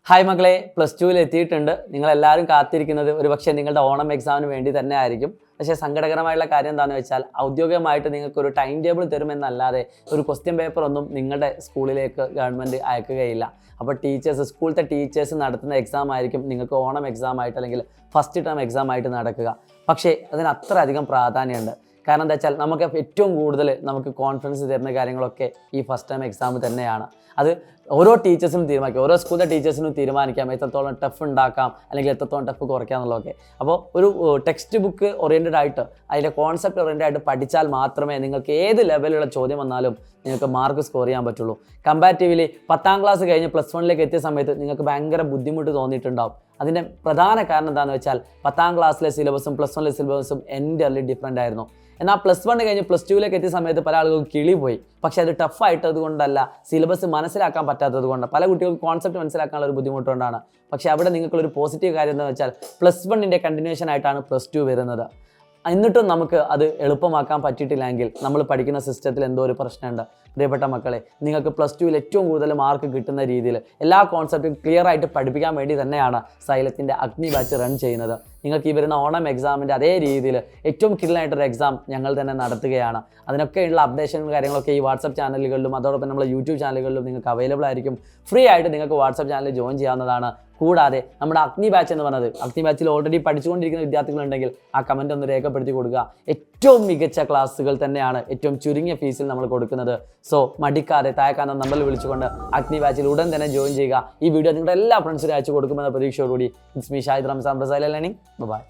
Hi മക്കളെ, +2 എത്തിയിട്ടുണ്ട്. നിങ്ങളെല്ലാവരും കാത്തിരിക്കുന്നത് ഒരുപക്ഷെ നിങ്ങളുടെ ഓണം എക്സാമിന് വേണ്ടി തന്നെ ആയിരിക്കും. പക്ഷേ സങ്കടകരമായുള്ള കാര്യം എന്താണെന്ന് വെച്ചാൽ ഔദ്യോഗികമായിട്ട് നിങ്ങൾക്കൊരു ടൈം ടേബിൾ തരുമെന്നല്ലാതെ ഒരു ക്വസ്റ്റ്യൻ പേപ്പർ ഒന്നും നിങ്ങളുടെ സ്കൂളിലേക്ക് ഗവൺമെൻറ് അയക്കുകയില്ല. അപ്പോൾ സ്കൂളത്തെ ടീച്ചേഴ്സ് നടത്തുന്ന എക്സാം ആയിരിക്കും നിങ്ങൾക്ക് ഓണം എക്സാം ആയിട്ട് അല്ലെങ്കിൽ ഫസ്റ്റ് ടേം എക്സാം ആയിട്ട് നടക്കുക. പക്ഷേ അതിന് അത്ര അധികം പ്രാധാന്യമുണ്ട്. കാരണം എന്താ വെച്ചാൽ നമുക്ക് ഏറ്റവും കൂടുതൽ നമുക്ക് കോൺഫിഡൻസ് തരുന്ന കാര്യങ്ങളൊക്കെ ഈ ഫസ്റ്റ് ടൈം എക്സാം തന്നെയാണ്. അത് ഓരോ ടീച്ചേഴ്സിനും തീരുമാനിക്കാം, ഓരോ സ്കൂളിലെ ടീച്ചേഴ്സിനും തീരുമാനിക്കാം എത്രത്തോളം ടഫ് ഉണ്ടാക്കാം അല്ലെങ്കിൽ എത്രത്തോളം ടഫ് കുറയ്ക്കാം എന്നുള്ളതൊക്കെ. അപ്പോൾ ഒരു ടെക്സ്റ്റ് ബുക്ക് ഓറിയൻറ്റഡ് ആയിട്ട് അതിൻ്റെ കോൺസെപ്റ്റ് ഓറിയൻറ്റഡ് ആയിട്ട് പഠിച്ചാൽ മാത്രമേ നിങ്ങൾക്ക് ഏത് ലെവലിലുള്ള ചോദ്യം വന്നാലും നിങ്ങൾക്ക് മാർക്ക് സ്കോർ ചെയ്യാൻ പറ്റുള്ളൂ. കമ്പാരിറ്റീവ്ലി 10ാം ക്ലാസ് കഴിഞ്ഞ് +1 എത്തിയ സമയത്ത് നിങ്ങൾക്ക് ഭയങ്കര ബുദ്ധിമുട്ട് തോന്നിയിട്ടുണ്ടാവും. അതിൻ്റെ പ്രധാന കാരണം എന്താണെന്ന് വെച്ചാൽ 10ാം ക്ലാസ്സിലെ സിലബസും +1 സിലബസും എൻ്റർലി ഡിഫറൻ്റ് ആയിരുന്നു. എന്നാൽ +1 കഴിഞ്ഞ് +2 എത്തിയ സമയത്ത് പല ആളുകൾക്ക് കിളി പോയി. പക്ഷേ അത് ടഫായിട്ടത് കൊണ്ടല്ല, സിലബസ് മനസ്സിലാക്കാൻ പറ്റാത്തത് കൊണ്ട്, പല കുട്ടികൾക്ക് കോൺസെപ്റ്റ് മനസ്സിലാക്കാനുള്ള ഒരു ബുദ്ധിമുട്ടുകൊണ്ടാണ്. പക്ഷേ അവിടെ നിങ്ങൾക്കൊരു പോസിറ്റീവ് കാര്യം എന്താണെന്ന് വെച്ചാൽ +1 കണ്ടിന്യൂഷൻ ആയിട്ടാണ് +2 വരുന്നത്. എന്നിട്ടും നമുക്ക് അത് എളുപ്പമാക്കാൻ പറ്റിയിട്ടില്ലെങ്കിൽ നമ്മൾ പഠിക്കുന്ന സിസ്റ്റത്തിൽ എന്തോ ഒരു പ്രശ്നമുണ്ട്. പ്രിയപ്പെട്ട മക്കളെ, നിങ്ങൾക്ക് +2 ഏറ്റവും കൂടുതൽ മാർക്ക് കിട്ടുന്ന രീതിയിൽ എല്ലാ കോൺസെപ്റ്റും ക്ലിയർ ആയിട്ട് പഠിപ്പിക്കാൻ വേണ്ടി തന്നെയാണ് സൈലത്തിൻ്റെ അഗ്നി ബാച്ച് റൺ ചെയ്യുന്നത്. നിങ്ങൾക്ക് ഈ വരുന്ന ഓണം എക്സാമിൻ്റെ അതേ രീതിയിൽ ഏറ്റവും കിടിലായിട്ടൊരു എക്സാം ഞങ്ങൾ തന്നെ നടത്തുകയാണ്. അതിനൊക്കെയുള്ള അപ്ഡേഷനും കാര്യങ്ങളൊക്കെ ഈ വാട്സപ്പ് ചാനലുകളിലും അതോടൊപ്പം നമ്മുടെ യൂട്യൂബ് ചാനലുകളിലും നിങ്ങൾക്ക് അവൈലബിൾ ആയിരിക്കും. ഫ്രീ ആയിട്ട് നിങ്ങൾക്ക് വാട്സപ്പ് ചാനലിൽ ജോയിൻ ചെയ്യാവുന്നതാണ്. കൂടാതെ നമ്മുടെ അഗ്നി ബാച്ച് എന്ന് പറയുന്നത്, അഗ്നി ബാച്ചിൽ ഓൾറെഡി പഠിച്ചുകൊണ്ടിരിക്കുന്ന വിദ്യാർത്ഥികളുണ്ടെങ്കിൽ ആ കമൻറ്റ് ഒന്ന് രേഖപ്പെടുത്തി കൊടുക്കുക. ഏറ്റവും മികച്ച ക്ലാസ്സുകൾ തന്നെയാണ് ഏറ്റവും ചുരുങ്ങിയ ഫീസിൽ നമ്മൾ കൊടുക്കുന്നത്. സോ മടിക്കാതെ താഴെക്കാണുന്ന നമ്പറിൽ വിളിച്ചുകൊണ്ട് അഗ്നി ബാച്ചിൽ ഉടൻ തന്നെ ജോയിൻ ചെയ്യുക. ഈ വീഡിയോ നിങ്ങളുടെ എല്ലാ ഫ്രണ്ട്സിനും അയച്ചു കൊടുക്കുമെന്ന പ്രതീക്ഷയോടുകൂടി it's me Shahid Ramzan, learning. By.